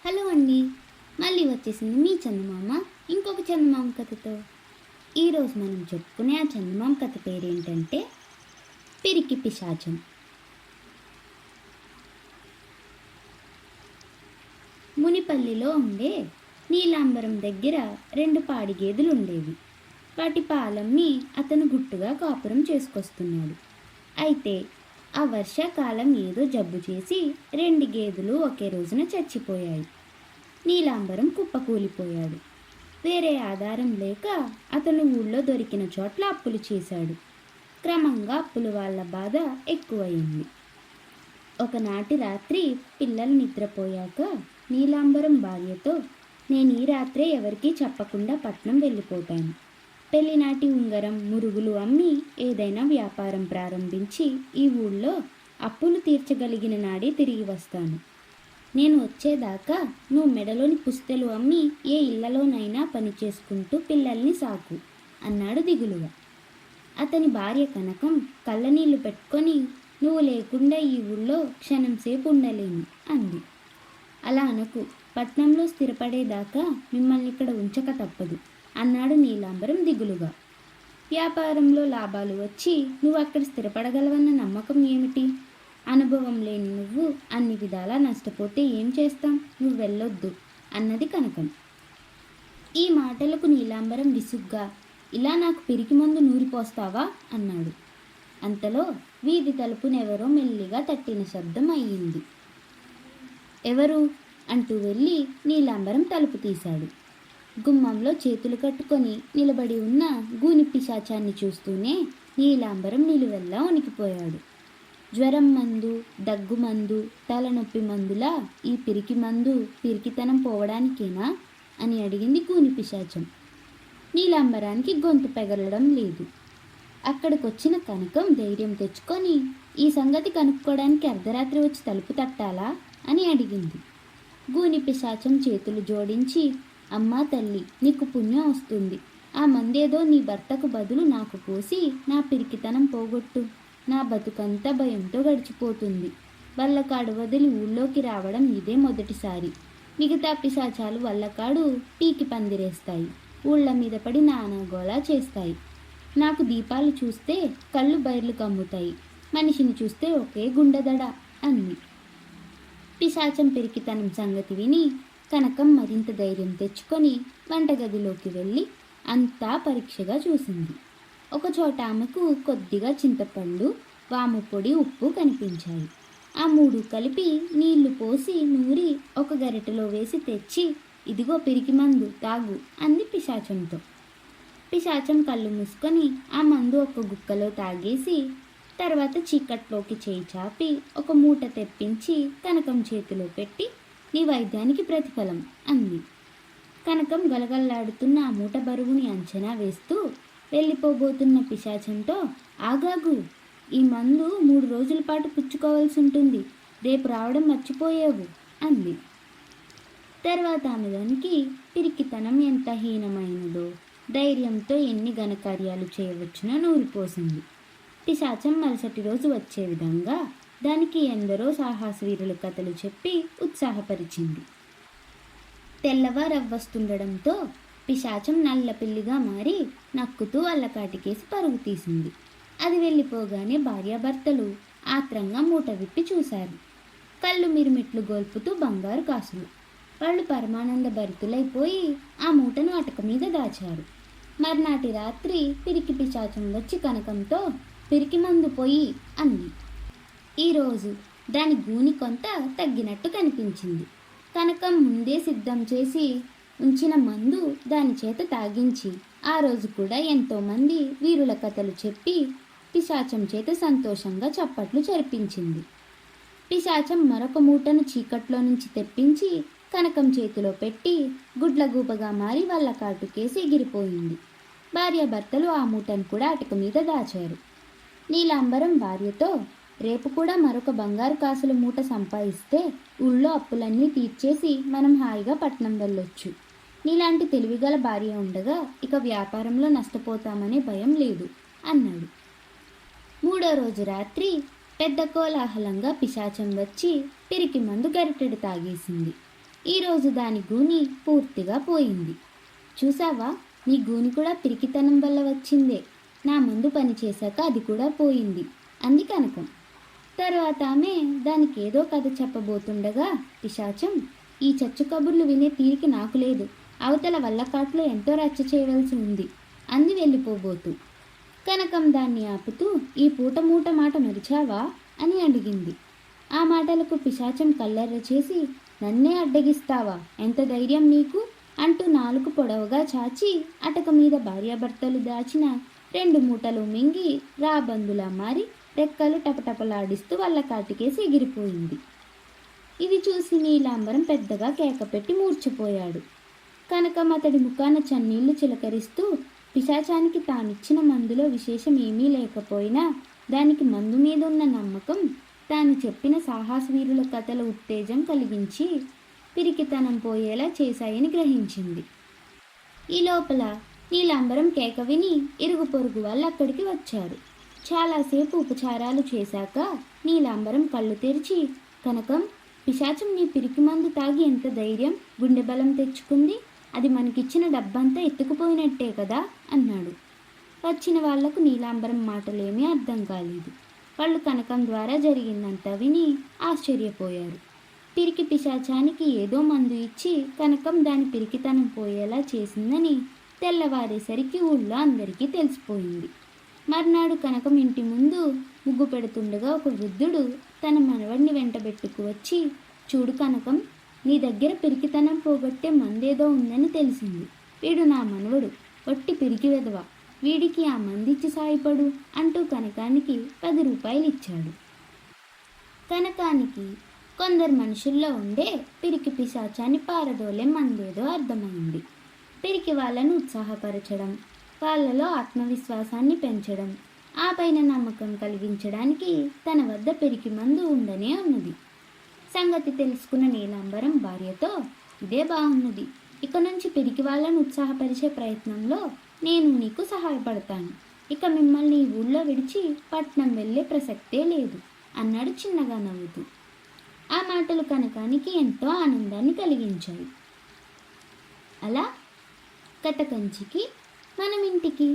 Hello అండి, మళ్ళీ వచ్చేసింది మీ చందమామ ఇంకొక చందమామ కథతో. ఈరోజు మనం చెప్పుకునే ఆ చందమామ కథ పేరేంటంటే పిరికి పిశాచం. మునిపల్లిలో ఉండే నీలాంబరం దగ్గర 2 పాడి గేదెలు ఉండేవి. వాటి పాలమ్మి అతను గుట్టుగా కాపురం చేసుకొస్తున్నాడు. అయితే ఆ వర్షాకాలం ఏదో జబ్బు చేసి 2 గేదెలు ఒకే రోజున చచ్చిపోయాయి. నీలాంబరం కుప్పకూలిపోయాడు. వేరే ఆధారం లేక అతను ఊళ్ళో దొరికిన చోట్ల అప్పులు చేశాడు. క్రమంగా అప్పుల వాళ్ళ బాధ ఎక్కువయింది. ఒకనాటి రాత్రి పిల్లలు నిద్రపోయాక నీలాంబరం భార్యతో, నేను ఈ రాత్రే ఎవరికీ చెప్పకుండా పట్నం వెళ్ళిపోతాను. పెళ్లినాటి ఉంగరం, మురుగులు అమ్మి ఏదైనా వ్యాపారం ప్రారంభించి ఈ ఊళ్ళో అప్పులు తీర్చగలిగిన నాడే తిరిగి వస్తాను. నేను వచ్చేదాకా నువ్వు మెడలోని పుస్తెలు అమ్మి ఏ ఇళ్లలోనైనా పని చేసుకుంటూ పిల్లల్ని సాకు అన్నాడు దిగులుగా. అతని భార్య కనకం కళ్ళనీళ్లు పెట్టుకొని, నువ్వు లేకుండా ఈ ఊళ్ళో క్షణం సేపు ఉండలేను అంది. అలా అనకు, పట్నంలో స్థిరపడేదాకా మిమ్మల్ని ఇక్కడ ఉంచక తప్పదు అన్నాడు నీలాంబరం దిగులుగా. వ్యాపారంలో లాభాలు వచ్చి నువ్వు అక్కడ స్థిరపడగలవన్న నమ్మకం ఏమిటి? అనుభవం లేని నువ్వు అన్ని విధాలా నష్టపోతే ఏం చేస్తాం? నువ్వు వెళ్ళొద్దు అన్నది కనకం. ఈ మాటలకు నీలాంబరం విసుగ్గా, ఇలా నాకు పిరికి మందు నూరిపోస్తావా అన్నాడు. అంతలో వీధి తలుపునెవరో మెల్లిగా తట్టిన శబ్దం అయ్యింది. ఎవరు అంటూ వెళ్ళి నీలాంబరం తలుపు తీశాడు. గుమ్మంలో చేతులు కట్టుకొని నిలబడి ఉన్న గూని పిశాచాన్ని చూస్తూనే నీలాంబరం నిలువెల్లా వణికిపోయాడు. జ్వరం మందు, దగ్గు మందు, తలనొప్పి మందులా ఈ పిరికి మందు పిరికితనం పోవడానికేనా అని అడిగింది గూని పిశాచం. నీలాంబరానికి గొంతు పెగలడం లేదు. అక్కడికొచ్చిన కనకం ధైర్యం తెచ్చుకొని, ఈ సంగతి కనుక్కోవడానికి అర్ధరాత్రి వచ్చి తలుపు తట్టాలా అని అడిగింది. గూని పిశాచం చేతులు జోడించి, అమ్మా తల్లి, నీకు పుణ్యం వస్తుంది. ఆ మందేదో నీ భర్తకు బదులు నాకు పోసి నా పిరికితనం పోగొట్టు. నా బతుకంతా భయంతో గడిచిపోతుంది. వల్లకాడు వదిలి ఊళ్ళోకి రావడం ఇదే మొదటిసారి. మిగతా పిశాచాలు వల్లకాడు పీకి పందిరేస్తాయి, ఊళ్ళ మీద పడి నానాగోలా చేస్తాయి. నాకు దీపాలు చూస్తే కళ్ళు బైర్లు కమ్ముతాయి, మనిషిని చూస్తే ఒకే గుండెదడ అంది. పిశాచం పిరికితనం సంగతి విని కనకం మరింత ధైర్యం తెచ్చుకొని వంటగదిలోకి వెళ్ళి అంతా పరీక్షగా చూసింది. ఒకచోట ఆమెకు కొద్దిగా చింతపండు, వాము పొడి, ఉప్పు కనిపించాయి. ఆ 3 కలిపి నీళ్లు పోసి నూరి ఒక గరిటెలో వేసి తెచ్చి, ఇదిగో పిరికి మందు తాగు అంది పిశాచంతో. పిశాచం కళ్ళు మూసుకొని ఆ మందు ఒక గుక్కలో తాగేసి తర్వాత చీకట్లోకి చేయి చాపి ఒక మూట తెప్పించి కనకం చేతిలో పెట్టి, నీ వైద్యానికి ప్రతిఫలం అంది. కనకం గలగల్లాడుతున్న ఆ మూట బరువుని అంచనా వేస్తూ వెళ్ళిపోబోతున్న పిశాచంతో, ఆగాగు, ఈ మందు 3 రోజుల పాటు పుచ్చుకోవాల్సి ఉంటుంది, రేపు రావడం మర్చిపోయావు అంది. తర్వాత ఆమె దానికి పిరికితనం ఎంత హీనమైనదో, ధైర్యంతో ఎన్ని ఘనకార్యాలు చేయవచ్చునో నూరిపోసింది. పిశాచం మరుసటి రోజు వచ్చే విధంగా దానికి ఎందరో సాహసవీరుల కథలు చెప్పి ఉత్సాహపరిచింది. తెల్లవారవ్వస్తుండడంతో పిశాచం నల్ల పిల్లిగా మారి నక్కుతూ అల్లకాటికేసి పరుగు తీసింది. అది వెళ్ళిపోగానే భార్యాభర్తలు ఆత్రంగా మూట విప్పి చూశారు. కళ్ళు మిరుమిట్లు గోల్పుతూ బంగారు కాసులు. వాళ్ళు పరమానంద భరితులైపోయి ఆ మూటను అటక మీద దాచారు. మర్నాటి రాత్రి పిరికి పిశాచం వచ్చి కనకంతో, పిరికి మందు పోయి అంది. ఈరోజు దాని గూని కొంత తగ్గినట్టు కనిపించింది. కనకం ముందే సిద్ధం చేసి ఉంచిన మందు దాని చేత తాగించి ఆ రోజు కూడా ఎంతోమంది వీరుల కథలు చెప్పి పిశాచం చేత సంతోషంగా చప్పట్లు జరిపించింది. పిశాచం మరొక మూటను చీకట్లో నుంచి తెప్పించి కనకం చేతిలో పెట్టి గుడ్లగూబగా మారి వాళ్ళ కాటుకేసి ఎగిరిపోయింది. భార్యాభర్తలు ఆ మూటను కూడా అటక మీద దాచారు. నీలాంబరం భార్యతో, రేపు కూడా మరొక బంగారు కాసుల మూట సంపాదిస్తే ఊళ్ళో అప్పులన్నీ తీర్చేసి మనం హాయిగా పట్నం వెళ్ళొచ్చు. నీలాంటి తెలివిగల భార్య ఉండగా ఇక వ్యాపారంలో నష్టపోతామనే భయం లేదు అన్నాడు. 3వ రోజు రాత్రి పెద్ద కోలాహలంగా పిశాచం వచ్చి పిరికి మందు గరిటెడు తాగేసింది. ఈరోజు దాని గూని పూర్తిగా పోయింది. చూసావా, నీ గూని కూడా పిరికితనం వల్ల వచ్చిందే. నా ముందు పని చేశాక అది కూడా పోయింది అంది కనకం. తర్వాత ఆమె దానికేదో కథ చెప్పబోతుండగా పిశాచం, ఈ చచ్చు కబుర్లు వినే తీరిక నాకు లేదు. అవతల వల్లకాట్లో ఎంతో రచ్చ చేయవలసి ఉంది అంది వెళ్ళిపోబోతూ. కనకం దాన్ని ఆపుతూ, ఈ పూట మూట మాట మరిచావా అని అడిగింది. ఆ మాటలకు పిశాచం కల్లెర్ర చేసి, నన్నే అడ్డగిస్తావా, ఎంత ధైర్యం నీకు అంటూ నాలుగు పొడవుగా చాచి అటక మీద భార్యాభర్తలు దాచిన 2 మూటలు మింగి రాబందులా మారి రెక్కలు టపటపలాడిస్తూ వాళ్ళ కాటికేసి ఎగిరిపోయింది. ఇది చూసి నీలాంబరం పెద్దగా కేకపెట్టి మూర్ఛపోయాడు. కనకం అతడి ముఖాన చన్నీళ్లు చిలకరిస్తూ, పిశాచానికి తానిచ్చిన మందులో విశేషం ఏమీ లేకపోయినా దానికి మందు మీద ఉన్న నమ్మకం తాను చెప్పిన సాహసవీరుల కథల ఉత్తేజం కలిగించి పిరికితనం పోయేలా చేశాయని గ్రహించింది. ఈ లోపల నీలాంబరం కేక విని ఇరుగు పొరుగు వాళ్ళు అక్కడికి వచ్చారు. చాలాసేపు ఉపచారాలు చేశాక నీలాంబరం కళ్ళు తెరిచి, కనకం, పిశాచం నీ పిరికి మందు తాగి ఎంత ధైర్యం, గుండె బలం తెచ్చుకుంది, అది మనకిచ్చిన డబ్బంతా ఎత్తుకుపోయినట్టే కదా అన్నాడు. వచ్చిన వాళ్లకు నీలాంబరం మాటలేమీ అర్థం కాలేదు. వాళ్ళు కనకం ద్వారా జరిగిందంతా విని ఆశ్చర్యపోయారు. పిరికి పిశాచానికి ఏదో మందు ఇచ్చి కనకం దాని పిరికితనం పోయేలా చేసిందని తెల్లవారేసరికి ఊళ్ళో అందరికీ తెలిసిపోయింది. మర్నాడు కనకం ఇంటి ముందు ముగ్గు పెడుతుండగా ఒక వృద్ధుడు తన మనవడిని వెంటబెట్టుకు వచ్చి, చూడు కనకం, నీ దగ్గర పిరికితనం పోగొట్టే మందేదో ఉందని తెలిసింది. వీడు నా మనవడు, ఒట్టి పిరికి వెధవ, వీడికి ఆ మందిచ్చి సాయపడు అంటూ కనకానికి 10 రూపాయలు ఇచ్చాడు. కనకానికి కొందరు మనుషుల్లో ఉండే పిరికి పిశాచాన్ని పారదోలే మందేదో అర్థమైంది. పిరికి వాళ్ళను ఉత్సాహపరచడం, వాళ్ళలో ఆత్మవిశ్వాసాన్ని పెంచడం, ఆ పైన నమ్మకం కలిగించడానికి తన వద్ద పిరికి మందు ఉండనే ఉన్నది. సంగతి తెలుసుకున్న నీలాంబరం భార్యతో, ఇదే బాగున్నది, ఇక నుంచి పిరికి వాళ్ళను ఉత్సాహపరిచే ప్రయత్నంలో నేను నీకు సహాయపడతాను. ఇక మిమ్మల్ని ఈ ఊళ్ళో విడిచి పట్నం వెళ్ళే ప్రసక్తే లేదు అన్నాడు చిన్నగా నవ్వుతూ. ఆ మాటలు కనకానికి ఎంతో ఆనందాన్ని కలిగించాయి. అలా కటకంచికి మనం ఇంటికి